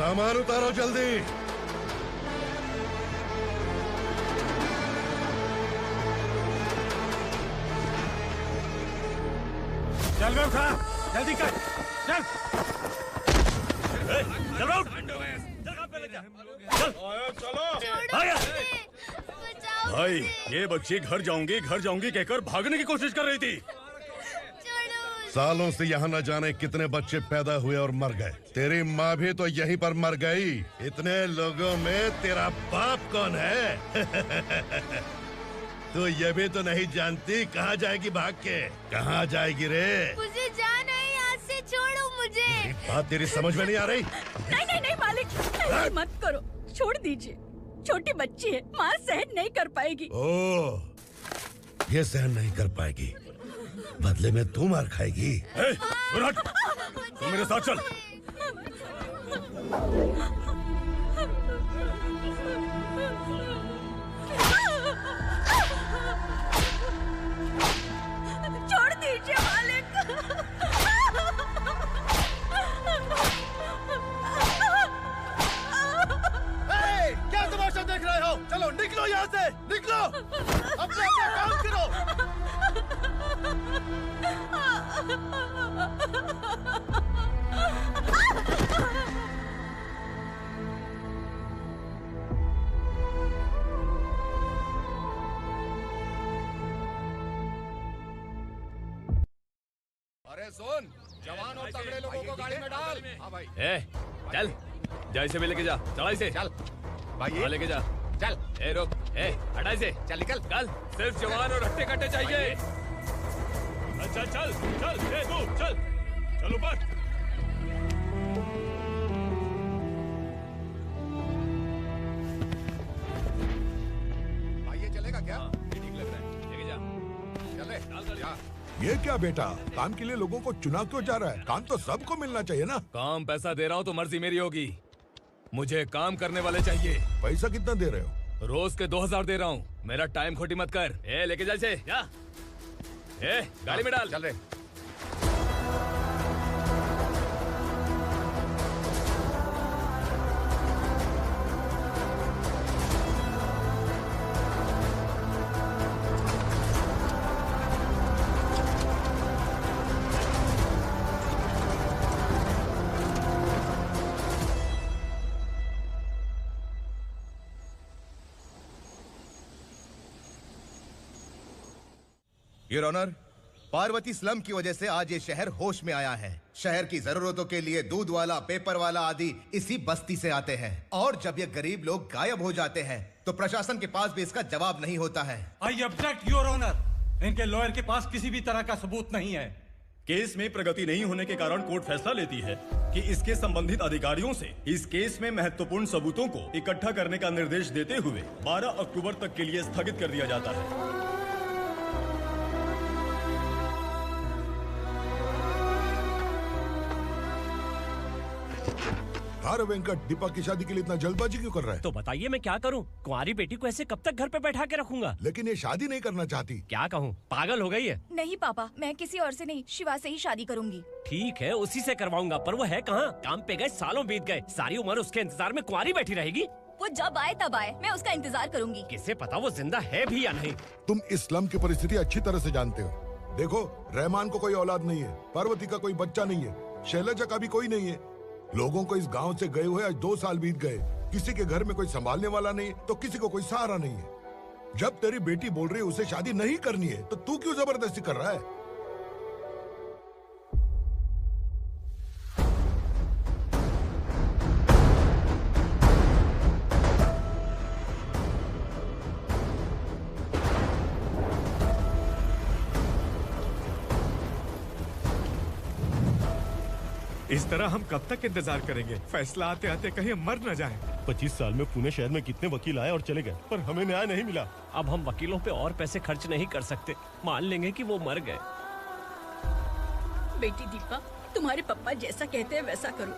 सामान उतारो जल्दी। चल बे उठा, जल्दी कर, चल। चल उठ, चलो। भाई ये बच्ची घर जाऊंगी कहकर भागने की कोशिश कर रही थी। सालों से यहाँ न जाने कितने बच्चे पैदा हुए और मर गए। तेरी माँ भी तो यहीं पर मर गई। इतने लोगों में तेरा बाप कौन है? तू ये भी तो नहीं जानती कहाँ जाएगी भाग के? कहाँ जाएगी रे? मुझे जाना है यहाँ से, छोड़ो मुझे। बात तेरी समझ में नहीं आ रही? नहीं मालिक, ऐसे मत करो, छोड़ दीजिए। छोटी बच्ची है, माँ सहन नहीं कर पाएगी। ओह, ये सहन नहीं कर पाएगी, बदले में तू मार खाएगी। तू मेरे साथ चल। छोड़ दीजिए मालिक। क्या तमाशा देख रहे हो? चलो निकलो यहाँ से, निकलो। अपना काम करो। अरे सुन, जवान और तगड़े लोगों को गाड़ी में डाल। हाँ भाई। चल, जा इसे भी लेके जा। चला इसे। चल भाई, लेके जा। चल। रुक, हटा इसे। चल निकल। कल सिर्फ जवान और हट्टे कट्टे चाहिए। चल चल चल, तू चल, चल ऊपर। भाई ये चलेगा क्या? ये ठीक लग रहा है, लेके जा। चल रे, जा। ये क्या बेटा, काम के लिए लोगों को चुना क्यों जा रहा है? काम तो सबको मिलना चाहिए ना। काम पैसा दे रहा हूँ तो मर्जी मेरी होगी। मुझे काम करने वाले चाहिए। पैसा कितना दे रहे हो? रोज के 2000 दे रहा हूँ। मेरा टाइम खोटी मत कर। लेके जा इसे, जा। गाड़ी में डाल। चल रे। योर ऑनर, पार्वती स्लम की वजह से आज ये शहर होश में आया है। शहर की जरूरतों के लिए दूध वाला, पेपर वाला आदि इसी बस्ती से आते हैं, और जब ये गरीब लोग गायब हो जाते हैं तो प्रशासन के पास भी इसका जवाब नहीं होता है। I object your honour. इनके लॉयर के पास किसी भी तरह का सबूत नहीं है। केस में प्रगति नहीं होने के कारण कोर्ट फैसला लेती है कि इसके संबंधित अधिकारियों से इस केस में महत्वपूर्ण सबूतों को इकट्ठा करने का निर्देश देते हुए 12 अक्टूबर तक के लिए स्थगित कर दिया जाता है। अरे वेंकट, दीपक की शादी के लिए इतना जल्दबाजी क्यों कर रहा है? तो बताइए मैं क्या करूं? कुंवारी बेटी को ऐसे कब तक घर पे बैठा के रखूंगा? लेकिन ये शादी नहीं करना चाहती। क्या कहूं, पागल हो गई है। नहीं पापा, मैं किसी और से नहीं, शिवा से ही शादी करूंगी। ठीक है, उसी से करवाऊंगा, पर वो है कहाँ? काम पे गए, सालों बीत गए, सारी उम्र उसके इंतजार में कुंवारी बैठी रहेगी। वो जब आए तब आए, मैं उसका इंतजार करूंगी। किसे पता वो जिंदा है भी या नहीं। तुम इस्लाम की परिस्थिति अच्छी तरह से जानते हो। देखो, रहमान को कोई औलाद नहीं है, पार्वती का कोई बच्चा नहीं है, शैलजा का भी कोई नहीं है। लोगों को इस गांव से गए हुए आज 2 साल बीत गए। किसी के घर में कोई संभालने वाला नहीं, तो किसी को कोई सहारा नहीं है। जब तेरी बेटी बोल रही है उसे शादी नहीं करनी है, तो तू क्यों जबरदस्ती कर रहा है? इस तरह हम कब तक इंतजार करेंगे? फैसला आते आते कहीं हम मर न जाएं। 25 साल में पुणे शहर में कितने वकील आए और चले गए, पर हमें न्याय नहीं मिला। अब हम वकीलों पे और पैसे खर्च नहीं कर सकते। मान लेंगे कि वो मर गए। बेटी दीपा, तुम्हारे पापा जैसा कहते हैं वैसा करो।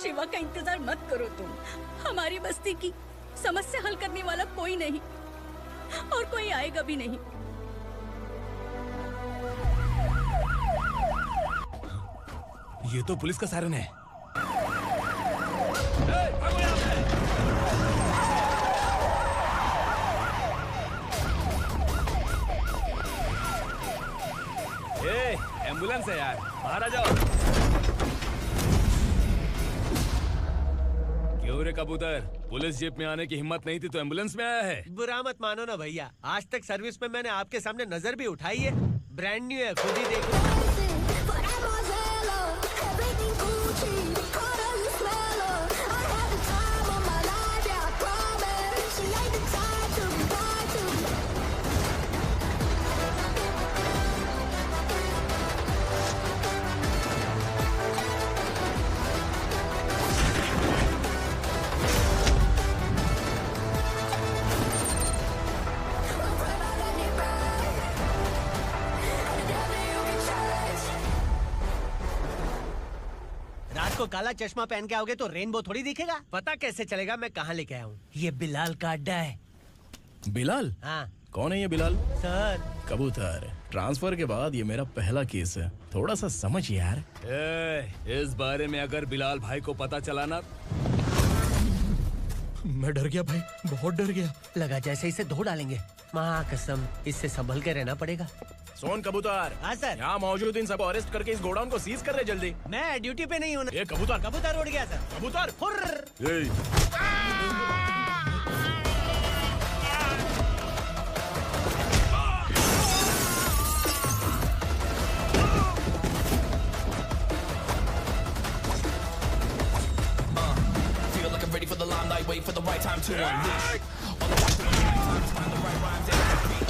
शिवा का इंतजार मत करो तुम। हमारी बस्ती की समस्या हल करने वाला कोई नहीं, और कोई आएगा भी नहीं। ये तो पुलिस का सायरन है। एम्बुलेंस है यार, बाहर आ जाओ। क्यों रे कबूतर, पुलिस जीप में आने की हिम्मत नहीं थी तो एम्बुलेंस में आया है? बुरा मत मानो ना भैया, आज तक सर्विस में मैंने आपके सामने नजर भी उठाई है। ब्रांड न्यू है, खुद ही देखो। को काला चश्मा पहन के आओगे तो रेनबो थोड़ी दिखेगा। पता कैसे चलेगा मैं कहाँ लेके आया हूँ? ये बिलाल का अड्डा है। बिलाल? हाँ। कौन है ये बिलाल? सर कबूतर, ट्रांसफर के बाद ये मेरा पहला केस है, थोड़ा सा समझ यार। इस बारे में अगर बिलाल भाई को पता चला ना। मैं डर गया भाई, बहुत डर गया। लगा जैसे इसे धो डालेंगे। माँ कसम, इससे संभल के रहना पड़ेगा। सोन कबूतर। हाँ सर। यहाँ मौजूद इन सबको अरेस्ट करके इस गोडाउन को सीज कर रहे जल्दी। मैं ड्यूटी पे नहीं हूँ। ये कबूतर। कबूतर उड़ गया सर। कबूतर। Feel like I'm ready for the limelight, wait for the right time to unleash. All the time to find the right rhymes and beat.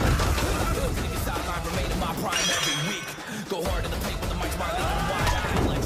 Nigga sideline remaining my prime every week. Go hard in the paint with the mic smiling and wide. I act like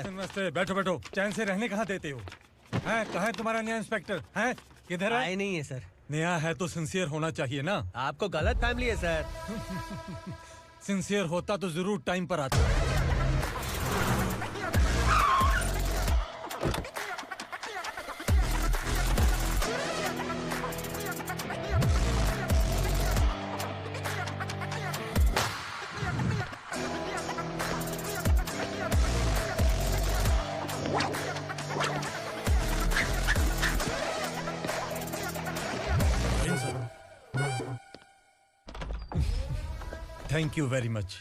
नमस्ते, बैठो बैठो। चैन से रहने कहाँ देते हो? हैं, कहाँ है तुम्हारा नया इंस्पेक्टर? हैं, किधर है? आए नहीं है सर। नया है तो सिंसियर होना चाहिए ना। आपको गलत फैमिली है सर। सिंसियर होता तो जरूर टाइम पर आता। Thank you very much.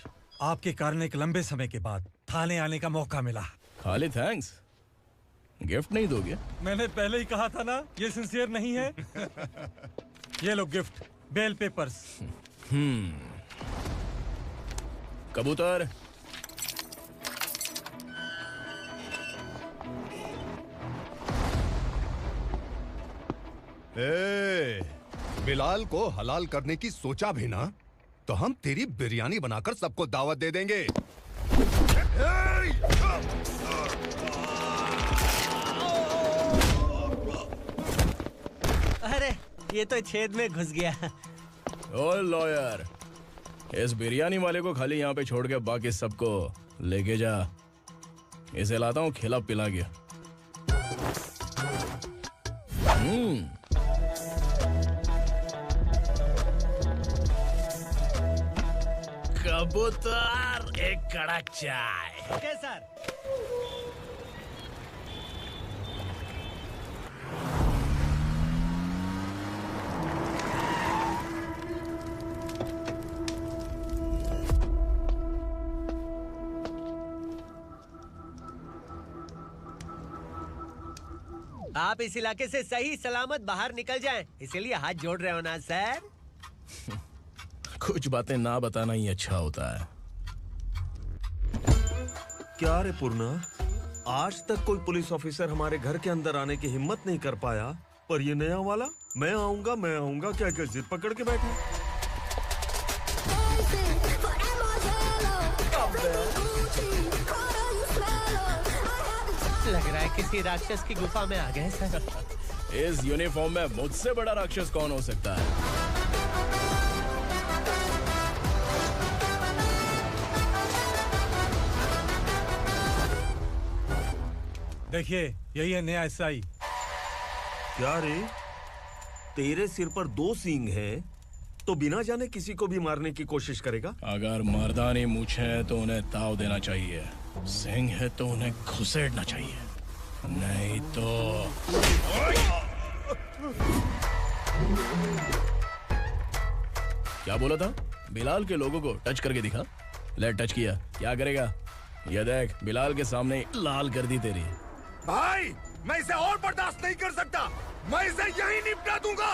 आपके कारण एक लंबे समय के बाद थाने आने का मौका मिला। खाली थैंक्स, गिफ्ट नहीं दोगे? मैंने पहले ही कहा था ना, ये सिंसियर नहीं है। ये लो गिफ्ट, बेल पेपर्स। कबूतर, बिलाल को हलाल करने की सोचा भी ना तो हम तेरी बिरयानी बनाकर सबको दावत दे देंगे। अरे ये तो छेद में घुस गया। ओ लॉयर, इस बिरयानी वाले को खाली यहाँ पे छोड़ के बाकी सबको लेके जा। इसे लाता हूँ खिला पिला गया। कबूतर, एक कड़क चाय। Okay sir. आप इस इलाके से सही सलामत बाहर निकल जाएं, इसीलिए हाथ जोड़ रहे हो ना सर? कुछ बातें ना बताना ही अच्छा होता है। क्या रे पूर्णा, आज तक कोई पुलिस ऑफिसर हमारे घर के अंदर आने की हिम्मत नहीं कर पाया, पर ये नया वाला मैं आऊंगा क्या क्या जिद पकड़ के बैठा। लग रहा है किसी राक्षस की गुफा में आ गए सर। इस यूनिफॉर्म में मुझसे बड़ा राक्षस कौन हो सकता है? देखिए, यही है नया एसआई। क्या रे, तेरे सिर पर 2 सींग है तो बिना जाने किसी को भी मारने की कोशिश करेगा? अगर मर्दानी मूंछें हैं तो उन्हें ताव देना चाहिए, सिंह है तो उन्हें घुसेड़ना चाहिए, नहीं तो। क्या बोला था? बिलाल के लोगों को टच करके दिखा। ले टच किया, क्या करेगा? ये देख, बिलाल के सामने लाल कर दी तेरी। भाई, मैं इसे और बर्दाश्त नहीं कर सकता, मैं इसे यहीं निपटा दूंगा।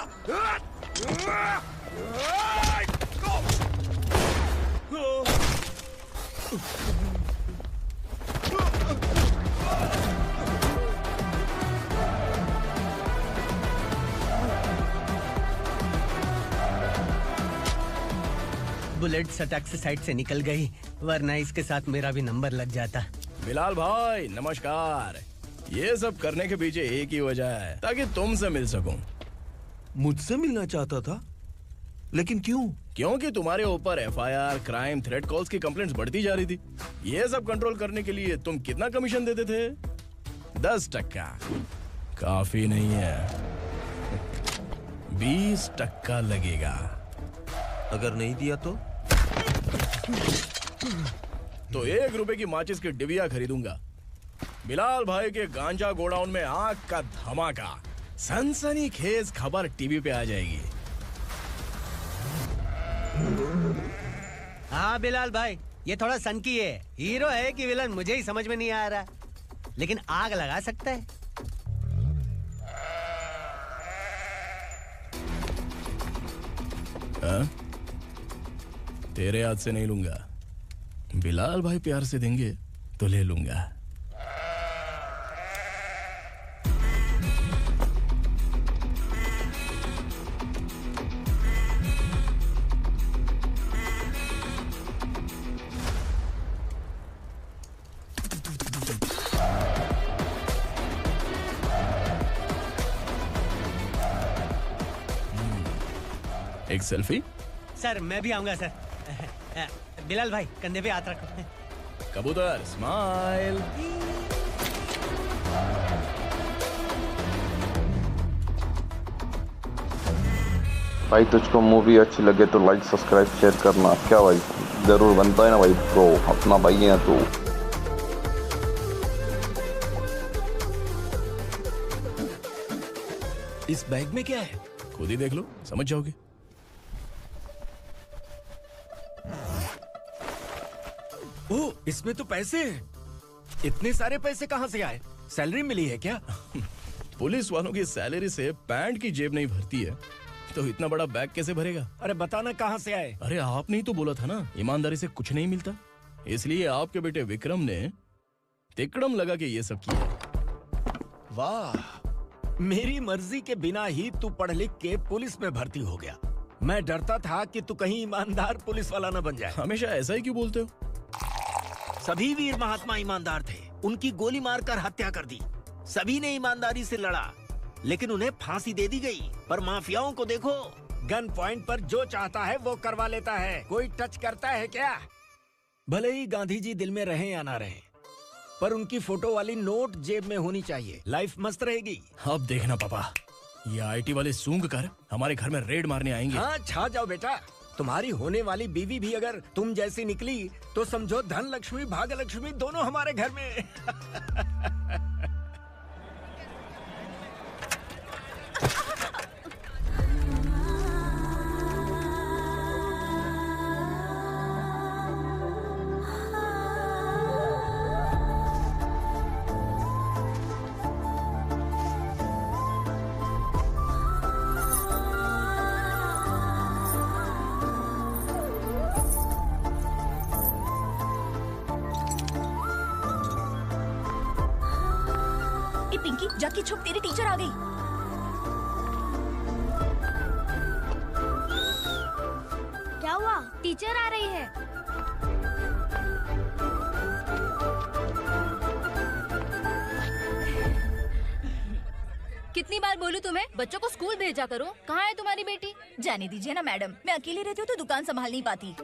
बुलेट सटक से साइड से निकल गई, वरना इसके साथ मेरा भी नंबर लग जाता। बिलाल भाई नमस्कार। ये सब करने के पीछे एक ही वजह है, ताकि तुमसे मिल सकूं। मुझसे मिलना चाहता था? लेकिन क्यों? क्योंकि तुम्हारे ऊपर एफआईआर, क्राइम, थ्रेट कॉल्स की कंप्लेंट्स बढ़ती जा रही थी। ये सब कंट्रोल करने के लिए तुम कितना कमीशन देते थे? 10%। काफी नहीं है, 20% लगेगा। अगर नहीं दिया तो 1 रुपए की माचिस की डिबिया खरीदूंगा। बिलाल भाई के गांजा गोडाउन में आग का धमाका, सनसनीखेज खबर टीवी पे आ जाएगी। हाँ बिलाल भाई, ये थोड़ा सनकी है, हीरो है कि विलन मुझे ही समझ में नहीं आ रहा, लेकिन आग लगा सकता है। हाँ? तेरे हाथ से नहीं लूंगा, बिलाल भाई प्यार से देंगे तो ले लूंगा। एक सेल्फी? सर मैं भी आऊंगा सर। बिलाल भाई कंधे पे हाथ रखो। कबूतर स्माइल। भाई तुझको मूवी अच्छी लगे तो लाइक सब्सक्राइब शेयर करना। क्या भाई, जरूर बनता है ना भाई, ब्रो अपना भाई है तू। इस बैग में क्या है? खुद ही देख लो, समझ जाओगे। ओह, इसमें तो पैसे हैं। इतने सारे पैसे कहाँ से आए? सैलरी मिली है क्या? पुलिस वालों की सैलरी से पैंट की जेब नहीं भरती है, तो इतना बड़ा बैग कैसे भरेगा? अरे बताना कहाँ से आए? अरे आपने ही तो बोला था ना, ईमानदारी से कुछ नहीं मिलता, इसलिए आपके बेटे विक्रम ने तिकड़म लगा के ये सब किया। वाह, मेरी मर्जी के बिना ही तू पढ़ लिख के पुलिस में भर्ती हो गया। मैं डरता था कि तू कहीं ईमानदार पुलिस वाला न बन जाए। हमेशा ऐसा ही क्यों बोलते हो? सभी वीर महात्मा ईमानदार थे, उनकी गोली मारकर हत्या कर दी। सभी ने ईमानदारी से लड़ा, लेकिन उन्हें फांसी दे दी गई। पर माफियाओं को देखो, गन पॉइंट पर जो चाहता है वो करवा लेता है। कोई टच करता है क्या? भले ही गांधी जी दिल में रहे या ना रहे, पर उनकी फोटो वाली नोट जेब में होनी चाहिए। लाइफ मस्त रहेगी। अब देखना पापा, ये आईटी वाले सूंघ कर हमारे घर में रेड मारने आएंगे। हाँ, छा जाओ बेटा। तुम्हारी होने वाली बीवी भी अगर तुम जैसी निकली तो समझो धन लक्ष्मी भाग्य लक्ष्मी दोनों हमारे घर में। पिंकी जाके छुप, तेरी टीचर आ गई। क्या हुआ? टीचर आ रही है। कितनी बार बोलूं तुम्हें बच्चों को स्कूल भेजा करो। कहाँ है तुम्हारी बेटी? जाने दीजिए ना मैडम, मैं अकेली रहती हूँ तो दुकान संभाल नहीं पाती।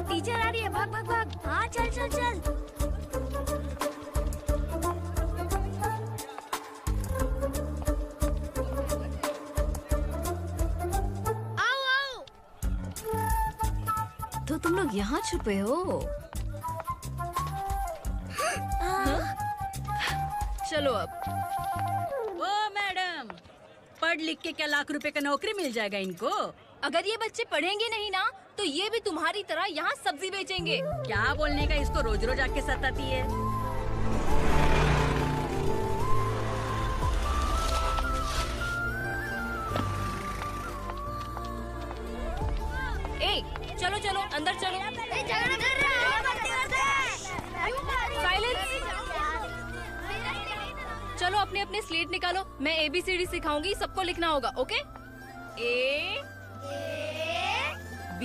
टीचर आ रही है, भाग भाग भाग। हाँ चल चल चल। तो तुम लोग यहाँ छुपे हो? चलो अब। ओ मैडम, पढ़ लिख के क्या लाख रुपए का नौकरी मिल जाएगा इनको? अगर ये बच्चे पढ़ेंगे नहीं ना तो ये भी तुम्हारी तरह यहाँ सब्जी बेचेंगे। क्या बोलने का, इसको रोज रोज आके सताती है। ए, चलो चलो अंदर चलो। साइलेंस। चलो अपने अपने स्लेट निकालो, मैं ABCD सिखाऊंगी, सबको लिखना होगा। ओके? A B।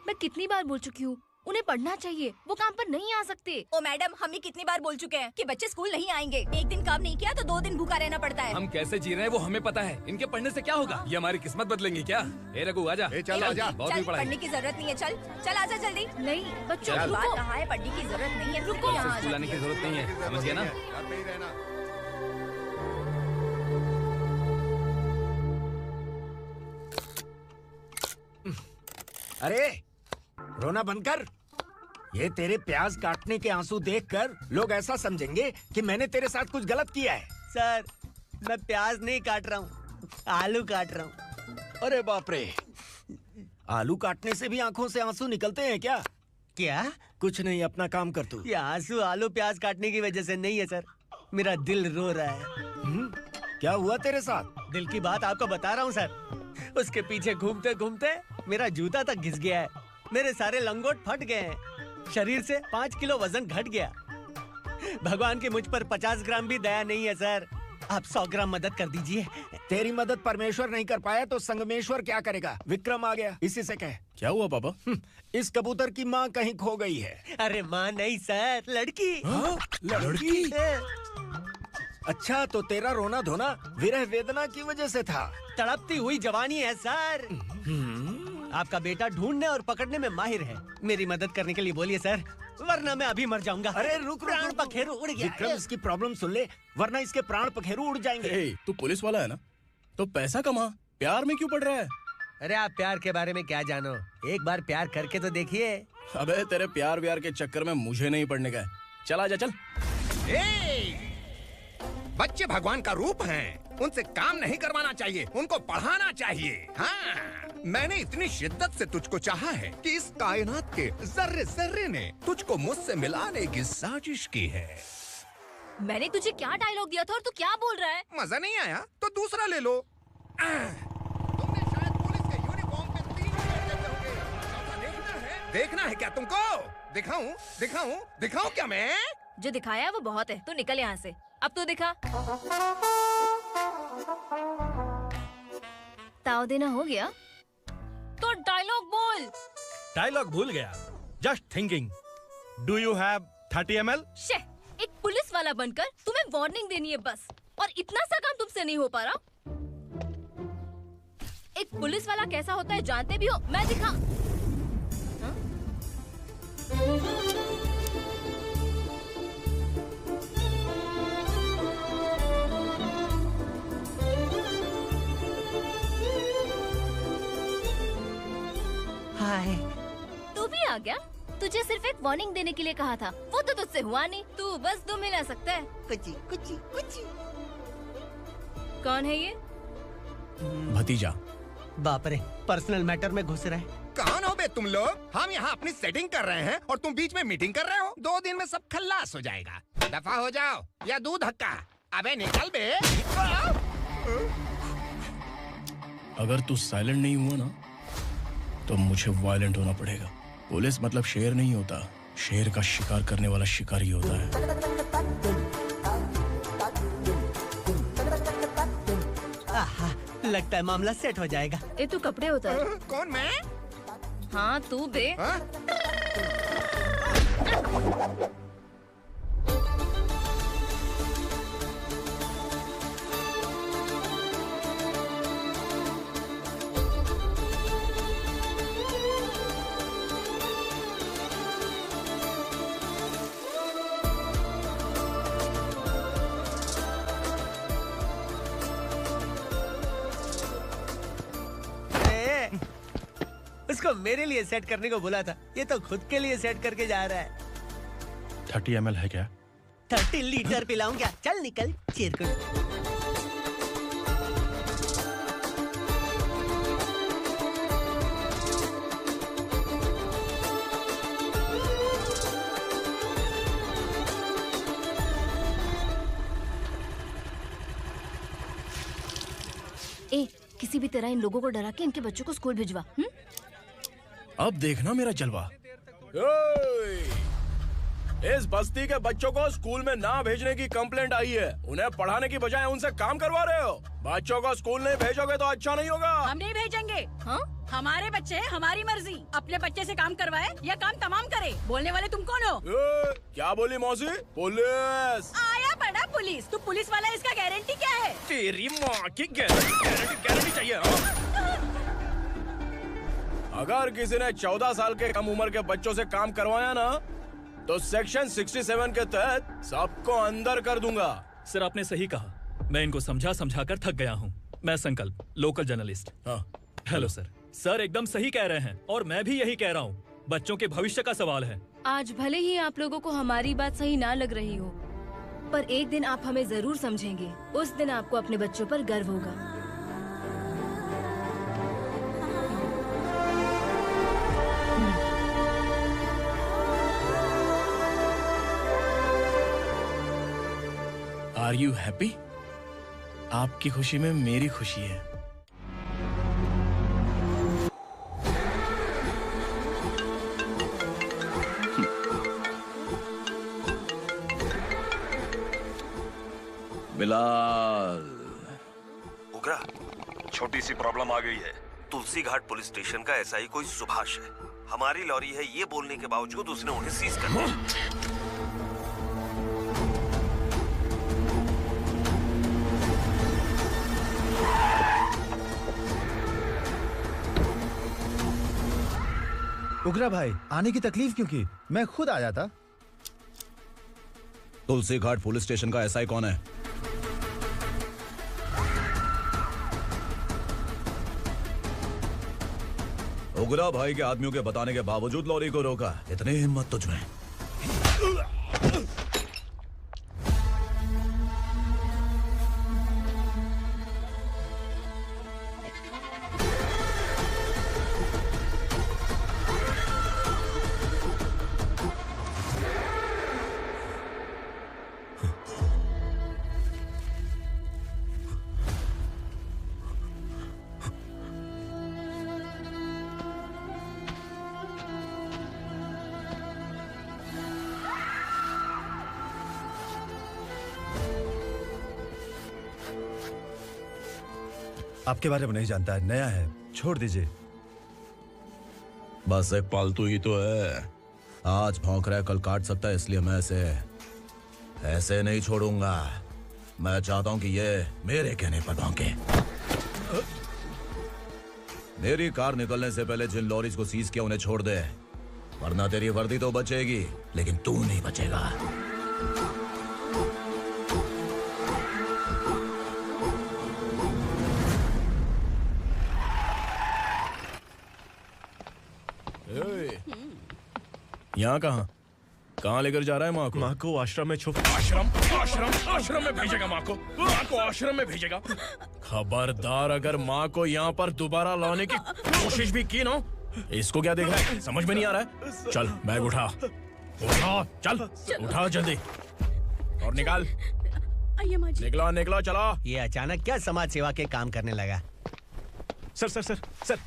मैं कितनी बार बोल चुकी हूँ उन्हें पढ़ना चाहिए, वो काम पर नहीं आ सकते। ओ मैडम, हम ही कितनी बार बोल चुके हैं कि बच्चे स्कूल नहीं आएंगे। एक दिन काम नहीं किया तो 2 दिन भूखा रहना पड़ता है। हम कैसे जी रहे हैं वो हमें पता है, इनके पढ़ने से क्या होगा? ये हमारी किस्मत बदलेंगे क्या? ए रघु आजा। चल आजा। बहुत भी पढ़ाई। पढ़ने की जरूरत नहीं है, चल चल आजा जल्दी। नहीं बच्चों की बात कहा है, पढ़ने की जरूरत नहीं है, रुको। स्कूल आने की जरूरत नहीं है, समझ गया ना? अरे रोना बंद कर। ये तेरे प्याज काटने के आंसू देखकर लोग ऐसा समझेंगे कि मैंने तेरे साथ कुछ गलत किया है। सर, मैं प्याज नहीं काट रहा हूँ, आलू काट रहा हूँ। अरे बाप रे, आलू काटने से भी आंखों से आंसू निकलते हैं क्या? क्या? कुछ नहीं, अपना काम कर तू। ये आंसू आलू प्याज काटने की वजह से नहीं है सर, मेरा दिल रो रहा है। क्या हुआ तेरे साथ? दिल की बात आपको बता रहा हूँ सर। उसके पीछे घूमते घूमते मेरा जूता तक घिस गया है, मेरे सारे लंगोट फट गए हैं, शरीर से 5 किलो वजन घट गया। भगवान की मुझ पर 50 ग्राम भी दया नहीं है सर, आप 100 ग्राम मदद कर दीजिए। तेरी मदद परमेश्वर नहीं कर पाया तो संगमेश्वर क्या करेगा? विक्रम आ गया, इसी से कह। क्या हुआ पापा? इस कबूतर की माँ कहीं खो गई है। अरे माँ नहीं सर, लड़की। लड़की? अच्छा, तो तेरा रोना धोना विरह वेदना की वजह से था। तड़पती हुई जवानी है सर। आपका बेटा ढूंढने और पकड़ने में माहिर है, मेरी मदद करने के लिए बोलिए सर, वरना मैं अभी मर जाऊंगा। अरे रुक, प्राण पखेरु उड़ गया। विक्रम, इसकी प्रॉब्लम सुन ले, वरना इसके प्राण पखेरु उड़ जाएंगे। तू पुलिस वाला है ना, तो पैसा कमा, प्यार में क्यों पड़ रहा है? अरे आप प्यार के बारे में क्या जानो, एक बार प्यार करके तो देखिए। अबे तेरे प्यार व्यार के चक्कर में मुझे नहीं पड़ने का है। चल आजा चल। बच्चे भगवान का रूप हैं, उनसे काम नहीं करवाना चाहिए, उनको पढ़ाना चाहिए। हाँ, मैंने इतनी शिद्दत से तुझको चाहा है कि इस कायनात के जर्रे जर्रे ने तुझको मुझसे मिलाने की साजिश की है। मैंने तुझे क्या डायलॉग दिया था और तू क्या बोल रहा है? मजा नहीं आया तो दूसरा ले लो। तुमने शायद पुलिस के यूनिफॉर्म पे 3 लड़के होंगे। देखना है क्या तुमको? दिखाऊं दिखाऊं दिखाऊं क्या मैं? जो दिखाया वो बहुत है, तू निकल यहाँ से। अब तो दिखा। ताव देना हो गया तो डायलॉग बोल। डायलॉग भूल गया। Just thinking, do you have 30 ml? शे, एक पुलिस वाला बनकर तुम्हें वार्निंग देनी है बस, और इतना सा काम तुमसे नहीं हो पा रहा। एक पुलिस वाला कैसा होता है जानते भी हो? मैं दिखा। हाय, तू भी आ गया? तुझे सिर्फ एक वार्निंग देने के लिए कहा था, वो तो तुझसे हुआ नहीं। तू बस दम हिला सकता है। कुची कुची कुची। कौन है ये? भतीजा। बाप रे, पर्सनल मैटर में घुस रहे। कौन हो बे तुम लोग? हम यहाँ अपनी सेटिंग कर रहे हैं और तुम बीच में मीटिंग कर रहे हो। 2 दिन में सब खल्लास हो जाएगा। दफा हो जाओ या दूध हक्का। अबे निकल बे। अगर तू साइलेंट नहीं हुआ ना तो मुझे वायलेंट होना पड़ेगा। पुलिस मतलब शेर नहीं होता, शेर का शिकार करने वाला शिकारी होता है। आहा, लगता है मामला सेट हो जाएगा। ये तू कपड़े उतार। कौन मैं? हाँ तू बे। उसको मेरे लिए सेट करने को बोला था, ये तो खुद के लिए सेट करके जा रहा है। 30 ml है क्या? 30 लीटर पिलाऊं क्या? चल निकल चिरकुट। ए, किसी भी तरह इन लोगों को डरा के इनके बच्चों को स्कूल भिजवा। अब देखना मेरा जलवा। इस बस्ती के बच्चों को स्कूल में ना भेजने की कंप्लेंट आई है। उन्हें पढ़ाने की बजाय उनसे काम करवा रहे हो। बच्चों को स्कूल नहीं भेजोगे तो अच्छा नहीं होगा। हम नहीं भेजेंगे। हाँ? हमारे बच्चे हमारी मर्जी। अपने बच्चे से काम करवाए या काम तमाम करे। बोलने वाले तुम कौन हो? क्या बोली मौसी? पुलिस आया बड़ा पुलिस। तू पुलिस वाला, इसका गारंटी क्या है? तेरी माँ की गारंटी चाहिए। अगर किसी ने 14 साल के कम उम्र के बच्चों से काम करवाया ना तो सेक्शन 67 के तहत सबको अंदर कर दूंगा। सर आपने सही कहा। मैं इनको समझा कर थक गया हूँ। मैं संकल्प, लोकल जर्नलिस्ट। हाँ। Hello sir. सर एकदम सही कह रहे हैं और मैं भी यही कह रहा हूँ। बच्चों के भविष्य का सवाल है। आज भले ही आप लोगों को हमारी बात सही ना लग रही हो, पर एक दिन आप हमें जरूर समझेंगे। उस दिन आपको अपने बच्चों पर गर्व होगा। Are you happy? आपकी खुशी में मेरी खुशी है। बिलाल। उगरा, छोटी सी प्रॉब्लम आ गई है। तुलसी घाट पुलिस स्टेशन का एसआई कोई सुभाष है। हमारी लॉरी है ये बोलने के बावजूद उसने उन्हें सीज कर दिया। उगरा भाई, आने की तकलीफ क्यों की? मैं खुद आ जाता। तुलसी घाट पुलिस स्टेशन का एसआई कौन है? उगरा भाई के आदमियों के बताने के बावजूद लॉरी को रोका। इतनी हिम्मत तुझमें? आपके बारे में नहीं जानता है, नया है, छोड़ दीजिए। बस एक पालतू ही तो है। आज भौंक रहा है, कल काट सकता है, इसलिए मैं ऐसे नहीं छोड़ूंगा। मैं चाहता हूं कि ये मेरे कहने पर भौंके। मेरी कार निकलने से पहले जिन लॉरीज को सीज किया उन्हें छोड़ दे, वरना तेरी वर्दी तो बचेगी लेकिन तू नहीं बचेगा। यहाँ कहाँ लेकर जा रहा है माँ को? माँ को आश्रम में छुप। आश्रम में भेजेगा माँ को आश्रम में भेजेगा। खबरदार, अगर माँ को यहाँ पर दोबारा लाने की कोशिश भी की ना, इसको क्या देख रहा है? समझ में नहीं आ रहा है? चल बैग उठा, चल उठा जल्दी और निकाल। आइए माँ जी। निकला चला। ये अचानक क्या समाज सेवा के काम करने लगा? सर सर सर सर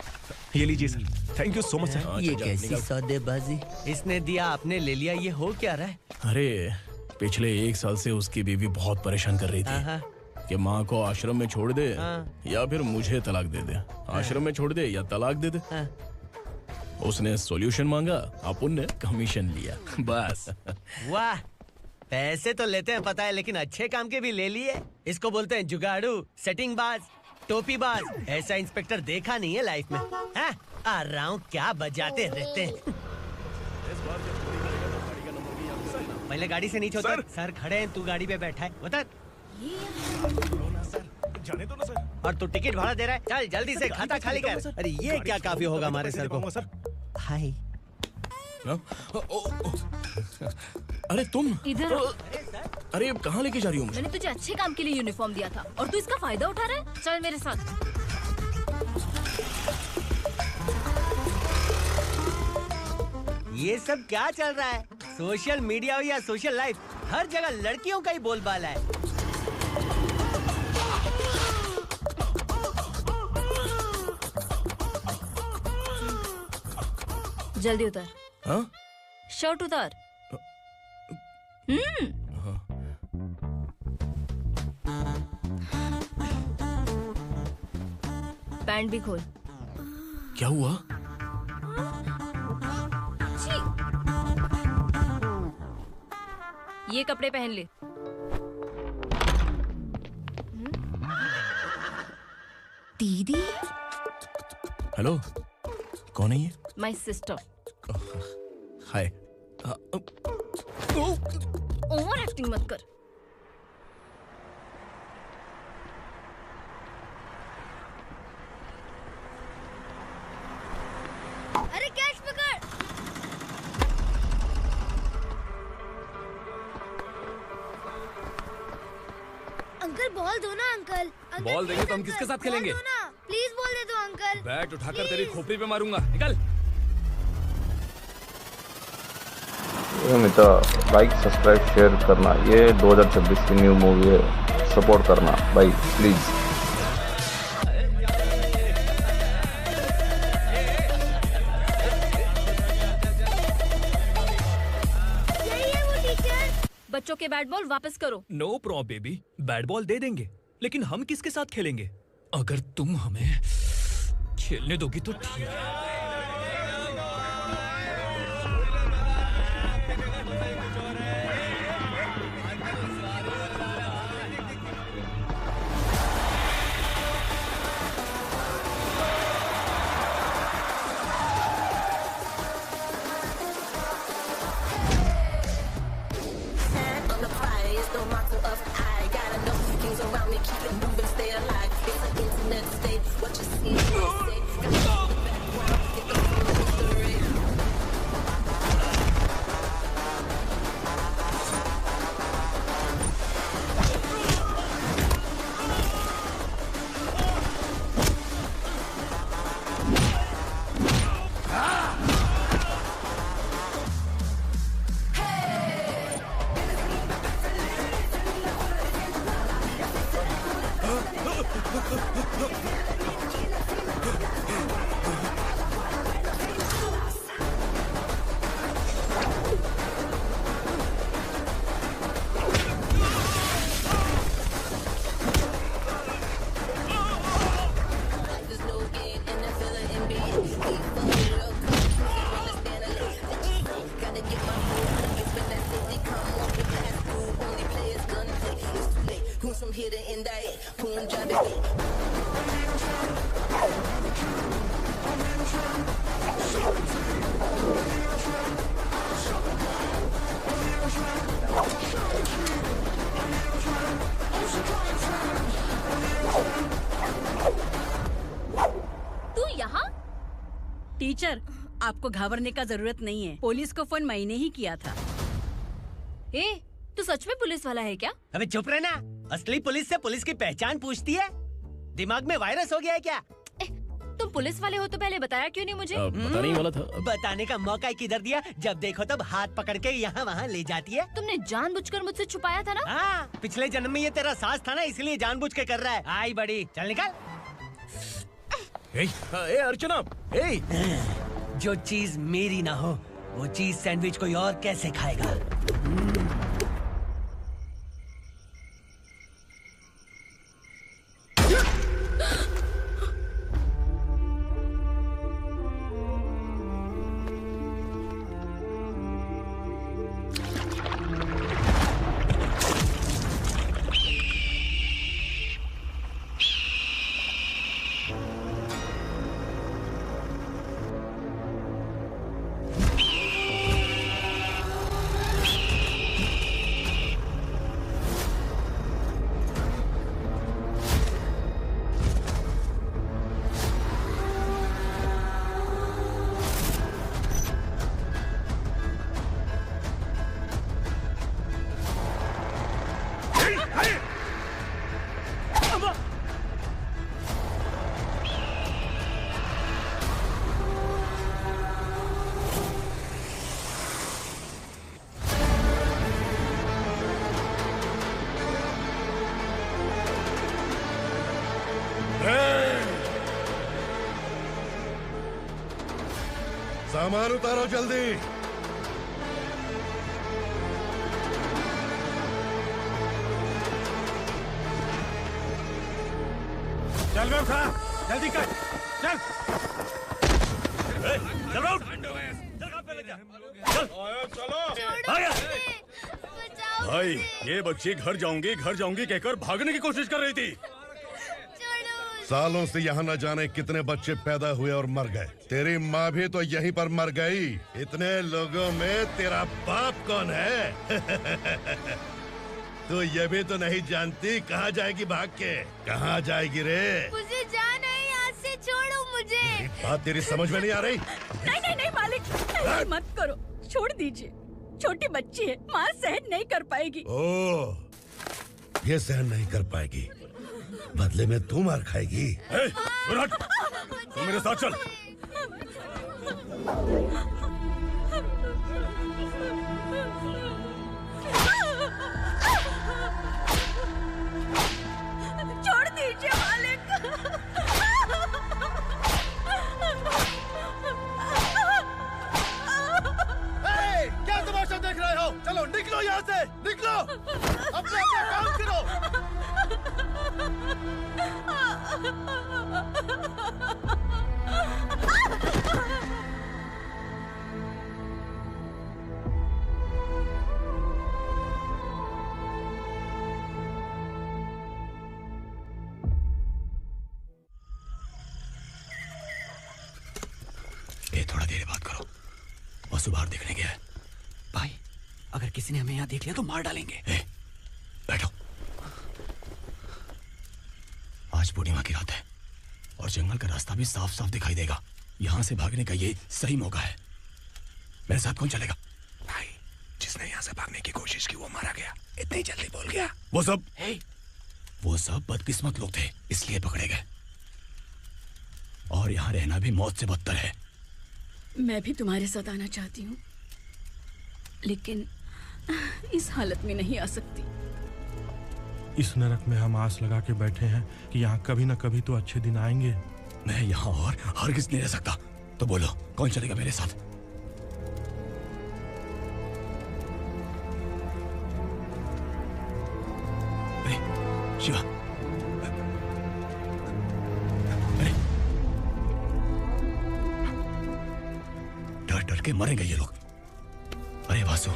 ये लीजिए sir, thank you so much sir. ये कैसी सौदेबाजी? इसने दिया आपने ले लिया, ये हो क्या रहा है? अरे पिछले 1 साल से उसकी बीवी बहुत परेशान कर रही थी कि माँ को आश्रम में छोड़ दे या फिर मुझे तलाक दे दे, आश्रम में छोड़ दे या तलाक दे दे। उसने सॉल्यूशन मांगा, अपन ने कमीशन लिया, बस। वाह, पैसे तो लेते हैं पता है, लेकिन अच्छे काम के भी ले लिए। इसको बोलते हैं जुगाड़ू, सेटिंग बाज, टोपी बाज। ऐसा इंस्पेक्टर देखा नहीं है लाइफ में। हाँ? आ रहा हूँ, क्या बजाते रहते हैं। पहले गाड़ी से नीचे उतर। सर खड़े हैं, तू गाड़ी पे बैठा है, उतर। जाने दो ना सर। और तू टिकट भाड़ा दे रहा है, चल जल्दी से खाता खाली कर। अरे ये क्या काफी होगा हमारे सर को। हाय। अरे तुम इधर। अरे कहाँ लेके जा रही हो मुझे? मैंने तुझे अच्छे काम के लिए यूनिफॉर्म दिया था और तू इसका फायदा उठा रहा है। चल मेरे साथ। ये सब क्या चल रहा है? सोशल मीडिया हो या सोशल लाइफ, हर जगह लड़कियों का ही बोलबाला है। जल्दी उतर। हाँ? शर्ट उतार। पैंट भी खोल। क्या हुआ? ये कपड़े पहन ले। दीदी। हेलो, कौन है ये? My sister. Hi. Over acting मत कर। अरे कैच पकड़। अंकल बॉल दो ना अंकल। बॉल देंगे तो हम किसके साथ खेलेंगे? प्लीज बॉल दे दो अंकल। बैट उठाकर तेरी खोपड़ी पे मारूंगा, निकल। मित्र, लाइक सब्सक्राइब शेयर करना। ये 2026 की न्यू मूवी है, सपोर्ट करना भाई प्लीज। बच्चों के बैट बॉल वापस करो। No problem baby, bat ball दे देंगे, लेकिन हम किसके साथ खेलेंगे? अगर तुम हमें खेलने दोगी तो ठीक है। टीचर, आपको घबराने का जरूरत नहीं है। पुलिस को फोन मैंने ही किया था। ए, तू सच में पुलिस वाला है क्या? अबे चुप रहना। असली पुलिस से पुलिस की पहचान पूछती है? दिमाग में वायरस हो गया है क्या? तुम पुलिस वाले हो तो पहले बताया क्यों नहीं मुझे? बताने ही वाला था। बताने का मौका किधर दिया? जब देखो तब हाथ पकड़ के यहाँ वहाँ ले जाती है। तुमने जानबूझकर मुझसे छुपाया था ना? हाँ, पिछले जन्म में ये तेरा सास था ना, इसलिए जानबूझ के कर रहा है। आई बड़ी, चल निकल। ए अर्चना, जो चीज मेरी ना हो वो चीज सैंडविच कोई और कैसे खाएगा? सामान उतारो जल्दी। चल बे उठा, जल्दी कर, चल। चल राउंड, चलो। भाई, ये बच्ची घर जाऊंगी कहकर भागने की कोशिश कर रही थी। सालों से यहाँ न जाने कितने बच्चे पैदा हुए और मर गए। तेरी माँ भी तो यहीं पर मर गई। इतने लोगों में तेरा बाप कौन है? तू ये भी तो नहीं जानती कहाँ जाएगी भाग के? कहाँ जाएगी रे? मुझे जाना है यहाँ से, छोड़ो मुझे। बात तेरी समझ में नहीं आ रही? नहीं मालिक, ऐसे मत करो, छोड़ दीजिए। छोटी बच्ची है, माँ सहन नहीं कर पाएगी। ओह, ये सहन नहीं कर पाएगी, बदले में तू मार खाएगी। तू मेरे साथ चल। छोड़ दीजिए मालिक। क्या तमाशा देख रहे हो? चलो निकलो यहाँ से, निकलो। अपना काम करो। ए, थोड़ा देर बात करो। वसु बाहर देखने गया है। भाई, अगर किसी ने हमें यहाँ देख लिया तो मार डालेंगे। बैठो। आज पूर्णिमा की रात है और जंगल का रास्ता भी साफ साफ दिखाई देगा। यहाँ से भागने का ये सही मौका है। मेरे साथ कौन चलेगा? भाई, जिसने यहाँ से भागने की कोशिश की वो मारा गया। इतनी जल्दी बोल गया। वो सब बदकिस्मत लोग थे, इसलिए पकड़े गए। और यहाँ रहना भी मौत से बदतर है। मैं भी तुम्हारे साथ आना चाहती हूँ, लेकिन इस हालत में नहीं आ सकती। इस नरक में हम आस लगा के बैठे हैं कि यहाँ कभी न कभी तो अच्छे दिन आएंगे। मैं यहाँ और हरगिज़ नहीं रह सकता। तो बोलो, कौन चलेगा मेरे साथ? शिवा, डर डर के मरेंगे ये लोग। अरे वासु,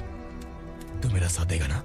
तू मेरा साथ देगा ना?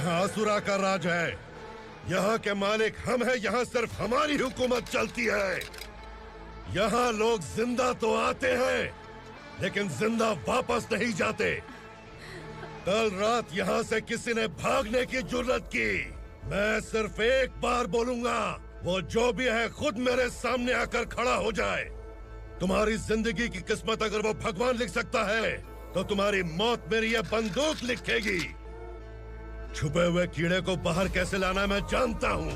यहाँ असुरा का राज है। यहाँ के मालिक हम हैं। यहाँ सिर्फ हमारी हुकूमत चलती है। यहाँ लोग जिंदा तो आते हैं लेकिन जिंदा वापस नहीं जाते। कल रात यहाँ से किसी ने भागने की जुर्रत की, मैं सिर्फ एक बार बोलूंगा, वो जो भी है खुद मेरे सामने आकर खड़ा हो जाए। तुम्हारी जिंदगी की किस्मत अगर वो भगवान लिख सकता है तो तुम्हारी मौत मेरी ये बंदूक लिखेगी। छुपे हुए कीड़े को बाहर कैसे लाना मैं जानता हूँ।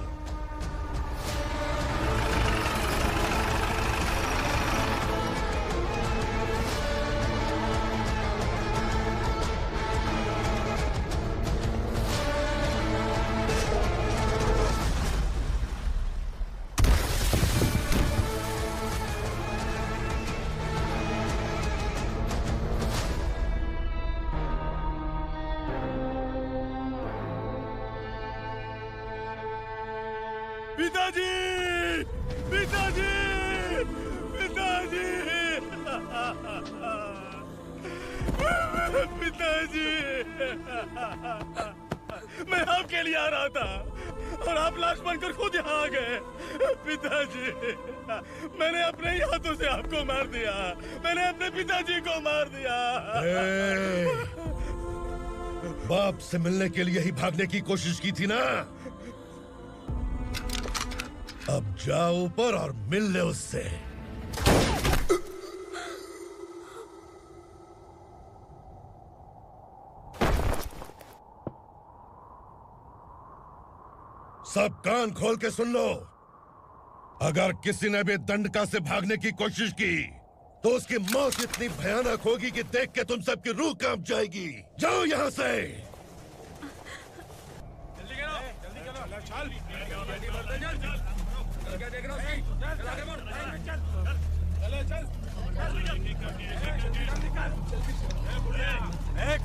पिताजी, पिताजी, पिताजी, पिताजी, मैं आपके लिए आ रहा था और आप लाश बनकर खुद यहाँ आ गए। पिताजी, मैंने अपने ही हाथों से आपको मार दिया। मैंने अपने पिताजी को मार दिया। बाप से मिलने के लिए ही भागने की कोशिश की थी ना? अब जाओ ऊपर और मिल ले उससे। सब कान खोल के सुन लो। अगर किसी ने भी दंडका से भागने की कोशिश की तो उसकी मौत इतनी भयानक होगी कि देख के तुम सबकी रूह कांप जाएगी। जाओ यहाँ से।